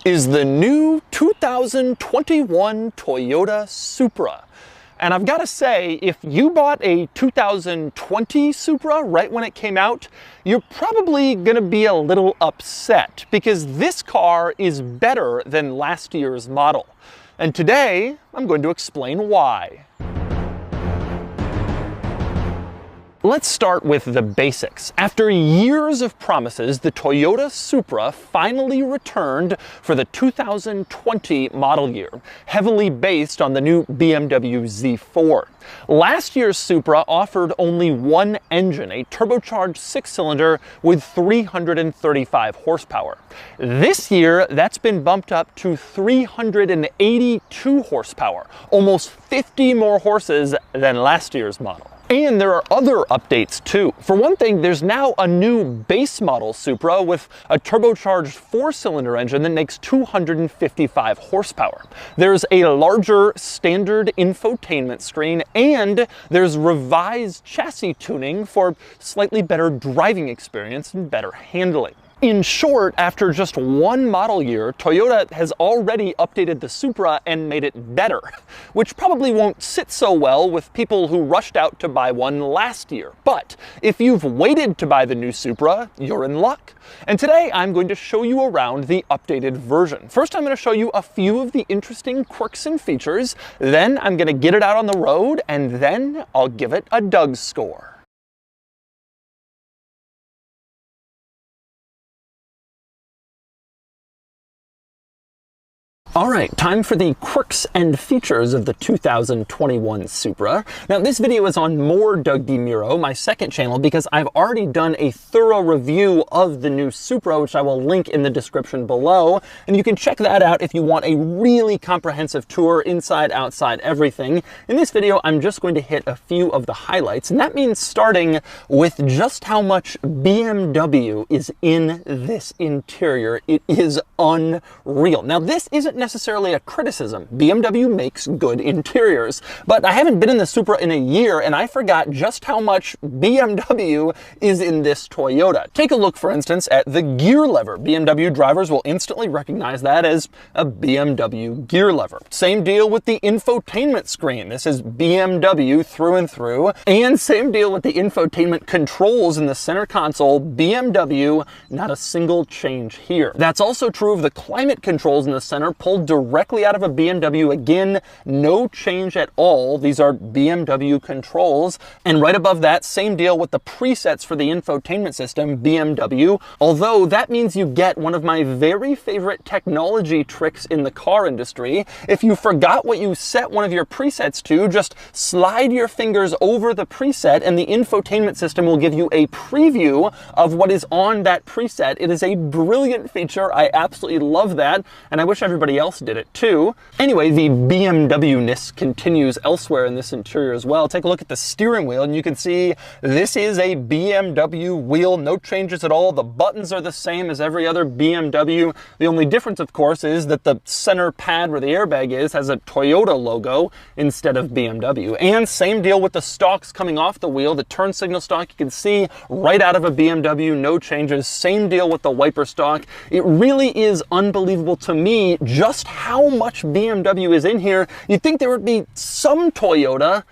is the new 2021 Toyota Supra. And I've got to say, if you bought a 2020 Supra right when it came out, you're probably going to be a little upset because this car is better than last year's model. And today, I'm going to explain why. Let's start with the basics. After years of promises, the Toyota Supra finally returned for the 2020 model year, heavily based on the new BMW Z4. Last year's Supra offered only one engine, a turbocharged six-cylinder with 335 horsepower. This year, that's been bumped up to 382 horsepower, almost 50 more horses than last year's model. And there are other updates too. For one thing, there's now a new base model Supra with a turbocharged four-cylinder engine that makes 255 horsepower. There's a larger standard infotainment screen, and there's revised chassis tuning for slightly better driving experience and better handling. In short, after just one model year, Toyota has already updated the Supra and made it better, which probably won't sit so well with people who rushed out to buy one last year. But if you've waited to buy the new Supra, you're in luck. And today I'm going to show you around the updated version. First, I'm going to show you a few of the interesting quirks and features, then I'm going to get it out on the road, and then I'll give it a Doug score. Alright, time for the quirks and features of the 2021 Supra. Now this video is on more Doug DeMuro, my second channel, because I've already done a thorough review of the new Supra, which I will link in the description below, and you can check that out if you want a really comprehensive tour, inside, outside, everything. In this video, I'm just going to hit a few of the highlights, and that means starting with just how much BMW is in this interior. It is unreal. Now this isn't necessarily a criticism. BMW makes good interiors, but I haven't been in the Supra in a year and I forgot just how much BMW is in this Toyota. Take a look, for instance, at the gear lever. BMW drivers will instantly recognize that as a BMW gear lever. Same deal with the infotainment screen. This is BMW through and through. And same deal with the infotainment controls in the center console. BMW, not a single change here. That's also true of the climate controls in the center, pulled directly out of a BMW. Again, no change at all. These are BMW controls. And right above that, same deal with the presets for the infotainment system, BMW. Although that means you get one of my very favorite technology tricks in the car industry. If you forgot what you set one of your presets to, just slide your fingers over the preset and the infotainment system will give you a preview of what is on that preset. It is a brilliant feature. I absolutely love that, and I wish everybody else did it too. Anyway, the BMW-ness continues elsewhere in this interior as well. Take a look at the steering wheel and you can see this is a BMW wheel, no changes at all. The buttons are the same as every other BMW. The only difference, of course, is that the center pad where the airbag is has a Toyota logo instead of BMW. And same deal with the stalks coming off the wheel. The turn signal stalk you can see right out of a BMW, no changes. Same deal with the wiper stalk. It really is unbelievable to me just how much BMW is in here. You'd think there would be some Toyota,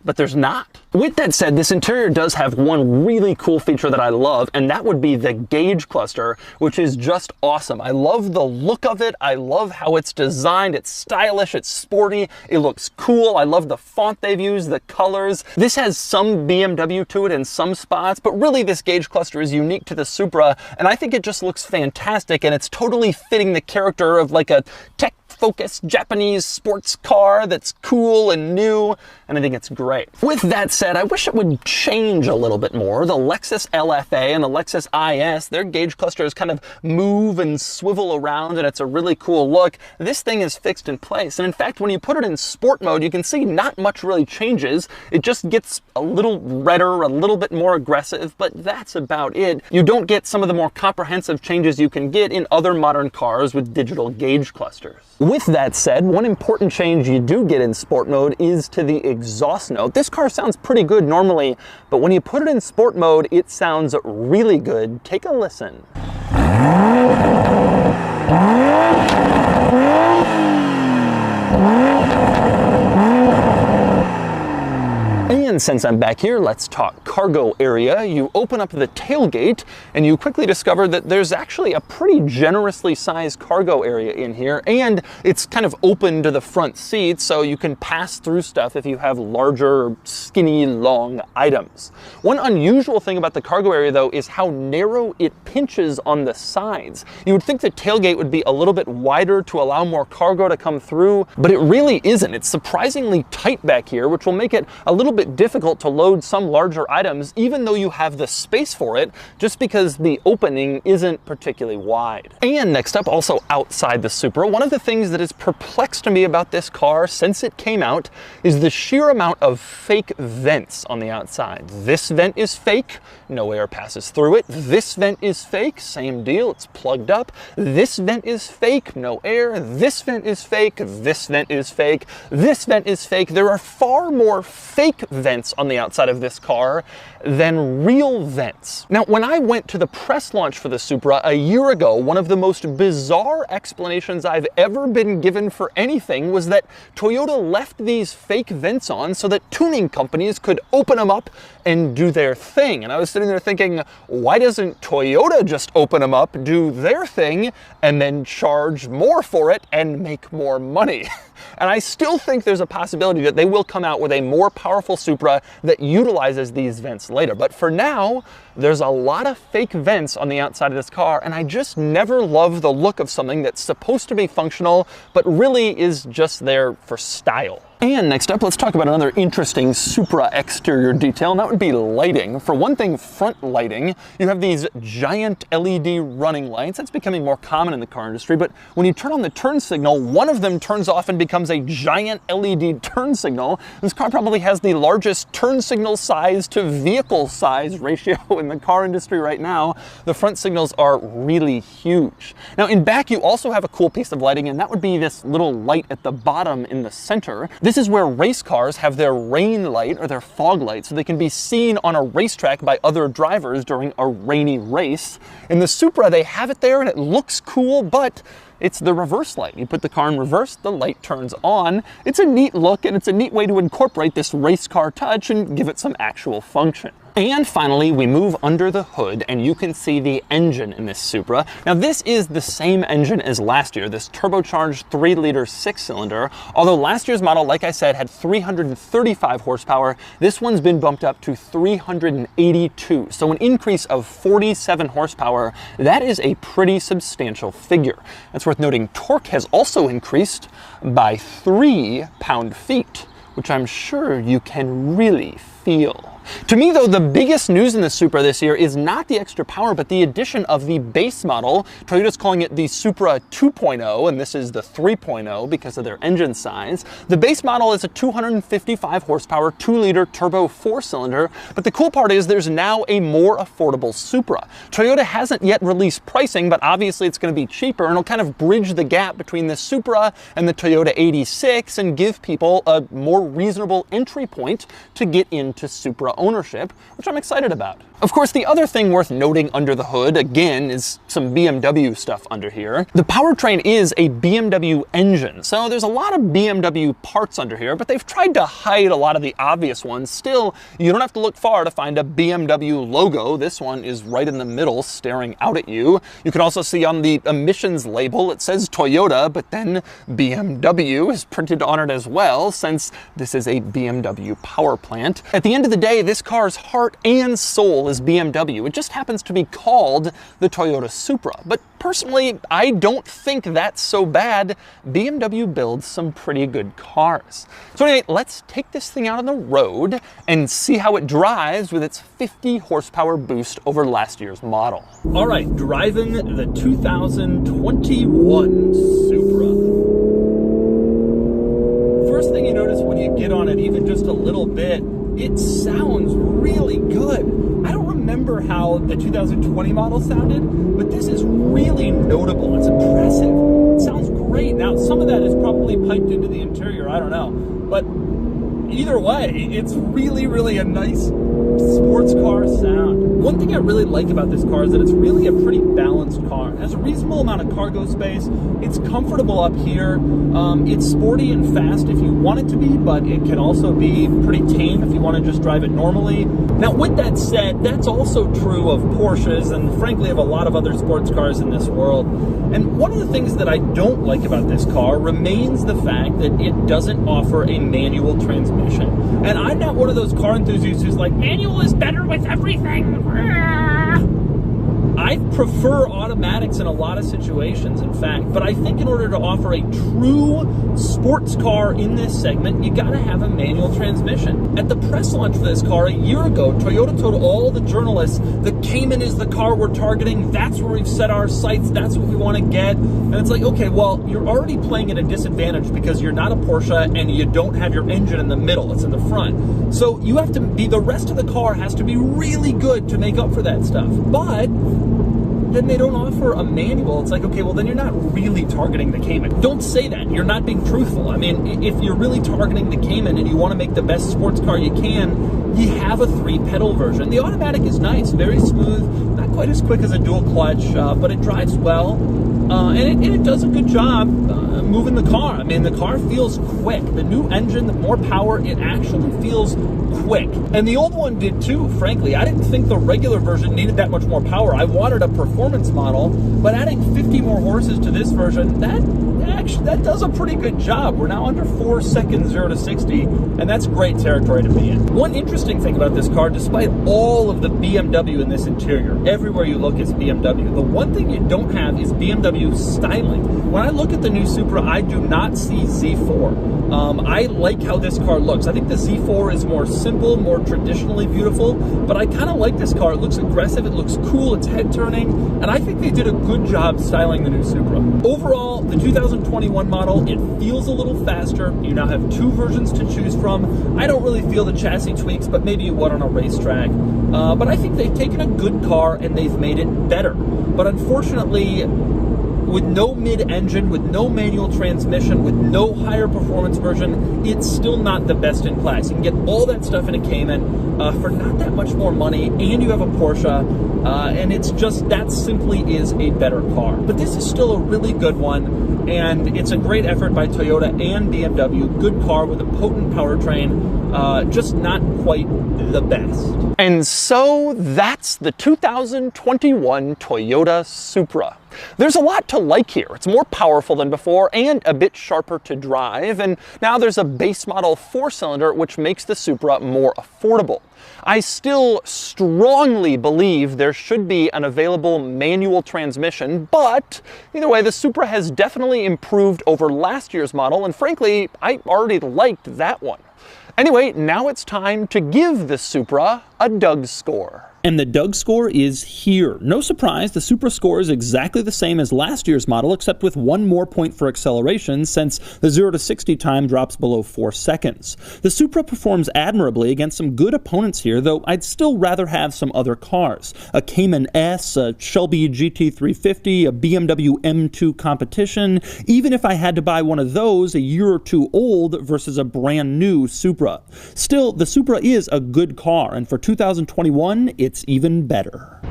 but there's not. With that said, this interior does have one really cool feature that I love, and that would be the gauge cluster, which is just awesome. I love the look of it. I love how it's designed. It's stylish, it's sporty, it looks cool. I love the font they've used, the colors. This has some BMW to it in some spots, but really this gauge cluster is unique to the Supra, and I think it just looks fantastic, and it's totally fitting the character of like a tech-focused Japanese sports car that's cool and new, and I think it's great. With that said, I wish it would change a little bit more. The Lexus LFA and the Lexus IS, their gauge clusters kind of move and swivel around, and it's a really cool look. This thing is fixed in place, and in fact, when you put it in sport mode, you can see not much really changes. It just gets a little redder, a little bit more aggressive, but that's about it. You don't get some of the more comprehensive changes you can get in other modern cars with digital gauge clusters. With that said, one important change you do get in sport mode is to the exhaust note. This car sounds pretty good normally, but when you put it in sport mode, it sounds really good. Take a listen. since I'm back here, let's talk cargo area. You open up the tailgate and you quickly discover that there's actually a pretty generously sized cargo area in here, and it's kind of open to the front seat, so you can pass through stuff if you have larger, skinny, long items. One unusual thing about the cargo area, though, is how narrow it pinches on the sides. You would think the tailgate would be a little bit wider to allow more cargo to come through, but it really isn't. It's surprisingly tight back here, which will make it a little bit difficult to load some larger items, even though you have the space for it, just because the opening isn't particularly wide. And next up, also outside the Supra, one of the things that has perplexed me about this car since it came out is the sheer amount of fake vents on the outside. This vent is fake, no air passes through it. This vent is fake, same deal, it's plugged up. This vent is fake, no air. This vent is fake, this vent is fake, this vent is fake. There are far more fake vents on the outside of this car than real vents. Now, when I went to the press launch for the Supra a year ago, one of the most bizarre explanations I've ever been given for anything was that Toyota left these fake vents on so that tuning companies could open them up and do their thing. And I was sitting there thinking, why doesn't Toyota just open them up, do their thing, and then charge more for it and make more money? And I still think there's a possibility that they will come out with a more powerful Supra that utilizes these vents later. But for now, there's a lot of fake vents on the outside of this car, and I just never love the look of something that's supposed to be functional, but really is just there for style. And next up, let's talk about another interesting Supra exterior detail, and that would be lighting. For one thing, front lighting. You have these giant LED running lights. That's becoming more common in the car industry, but when you turn on the turn signal, one of them turns off and becomes a giant LED turn signal. This car probably has the largest turn signal size to vehicle size ratio in the car industry right now. The front signals are really huge. Now, in back, you also have a cool piece of lighting, and that would be this little light at the bottom in the center. This is where race cars have their rain light or their fog light, so they can be seen on a racetrack by other drivers during a rainy race. In the Supra, they have it there and it looks cool, but it's the reverse light. You put the car in reverse, the light turns on. It's a neat look, and it's a neat way to incorporate this race car touch and give it some actual function. And finally, we move under the hood and you can see the engine in this Supra. Now, this is the same engine as last year, this turbocharged 3-liter 6-cylinder. Although last year's model, like I said, had 335 horsepower, this one's been bumped up to 382. So an increase of 47 horsepower. That is a pretty substantial figure. That's worth noting. Torque has also increased by 3 pound-feet, which I'm sure you can really feel. To me, though, the biggest news in the Supra this year is not the extra power, but the addition of the base model. Toyota's calling it the Supra 2.0, and this is the 3.0 because of their engine size. The base model is a 255 horsepower, 2-liter turbo 4-cylinder, but the cool part is there's now a more affordable Supra. Toyota hasn't yet released pricing, but obviously it's going to be cheaper, and it'll kind of bridge the gap between the Supra and the Toyota 86 and give people a more reasonable entry point to get into Supra ownership, which I'm excited about. Of course, the other thing worth noting under the hood, again, is some BMW stuff under here. The powertrain is a BMW engine, so there's a lot of BMW parts under here, but they've tried to hide a lot of the obvious ones. Still, you don't have to look far to find a BMW logo. This one is right in the middle, staring out at you. You can also see on the emissions label, it says Toyota, but then BMW is printed on it as well, since this is a BMW power plant. At the end of the day, this car's heart and soul is BMW. It just happens to be called the Toyota Supra. But personally, I don't think that's so bad. BMW builds some pretty good cars. So anyway, let's take this thing out on the road and see how it drives with its 50 horsepower boost over last year's model. All right, driving the 2021 Supra. First thing you notice when you get on it, even just a little bit, it sounds really good. I don't remember how the 2020 model sounded, but this is really notable. It's impressive. It sounds great. Now, some of that is probably piped into the interior, I don't know. But either way, it's really, really a nice sports car sound. One thing I really like about this car is that it's really a pretty balanced car. It has a reasonable amount of cargo space. It's comfortable up here. It's sporty and fast if you want it to be, but it can also be pretty tame if you want to just drive it normally. Now, with that said, that's also true of Porsches and frankly of a lot of other sports cars in this world. And one of the things that I don't like about this car remains the fact that it doesn't offer a manual transmission. And I'm not one of those car enthusiasts who's like, manual is better with everything. I prefer automatics in a lot of situations, in fact, but I think in order to offer a true sports car in this segment, you gotta have a manual transmission. At the press launch for this car a year ago, Toyota told all the journalists, the Cayman is the car we're targeting, that's where we've set our sights, that's what we wanna get. And it's like, okay, well, you're already playing at a disadvantage because you're not a Porsche and you don't have your engine in the middle, it's in the front. So you have to be, the rest of the car has to be really good to make up for that stuff. But then they don't offer a manual. It's like, okay, well then you're not really targeting the Cayman. Don't say that. You're not being truthful. I mean, if you're really targeting the Cayman and you want to make the best sports car you can, you have a 3-pedal version. The automatic is nice, very smooth, not quite as quick as a dual clutch, but it drives well. And it does a good job moving the car. I mean, the car feels quick. The new engine, the more power, it actually feels quick. And the old one did too, frankly. I didn't think the regular version needed that much more power. I wanted a performance model, but adding 50 more horses to this version, that does a pretty good job. We're now under 4 seconds 0 to 60, and that's great territory to be in. One interesting thing about this car, despite all of the BMW in this interior, everywhere you look is BMW. The one thing you don't have is BMW styling. When I look at the new Supra, I do not see Z4. I like how this car looks. I think the Z4 is more simple, more traditionally beautiful, but I kind of like this car. It looks aggressive, it looks cool, it's head turning, and I think they did a good job styling the new Supra. Overall, the 2021 model, it feels a little faster. You now have 2 versions to choose from. I don't really feel the chassis tweaks, but maybe you would on a racetrack. But I think they've taken a good car and they've made it better. But unfortunately, with no mid-engine, with no manual transmission, with no higher performance version, it's still not the best in class. You can get all that stuff in a Cayman for not that much more money, and you have a Porsche, and it's just, that simply is a better car. But this is still a really good one, and it's a great effort by Toyota and BMW. Good car with a potent powertrain, just not quite the best. And so that's the 2021 Toyota Supra. There's a lot to like here. It's more powerful than before and a bit sharper to drive, and now there's a base model 4-cylinder which makes the Supra more affordable. I still strongly believe there should be an available manual transmission, but either way, the Supra has definitely improved over last year's model, and frankly, I already liked that one. Anyway, now it's time to give the Supra a Doug score. And the Doug score is here. No surprise, the Supra score is exactly the same as last year's model, except with 1 more point for acceleration, since the 0 to 60 time drops below 4 seconds. The Supra performs admirably against some good opponents here, though I'd still rather have some other cars. A Cayman S, a Shelby GT350, a BMW M2 Competition, even if I had to buy one of those a year or 2 old versus a brand new Supra. Still, the Supra is a good car, and for 2021, it's even better.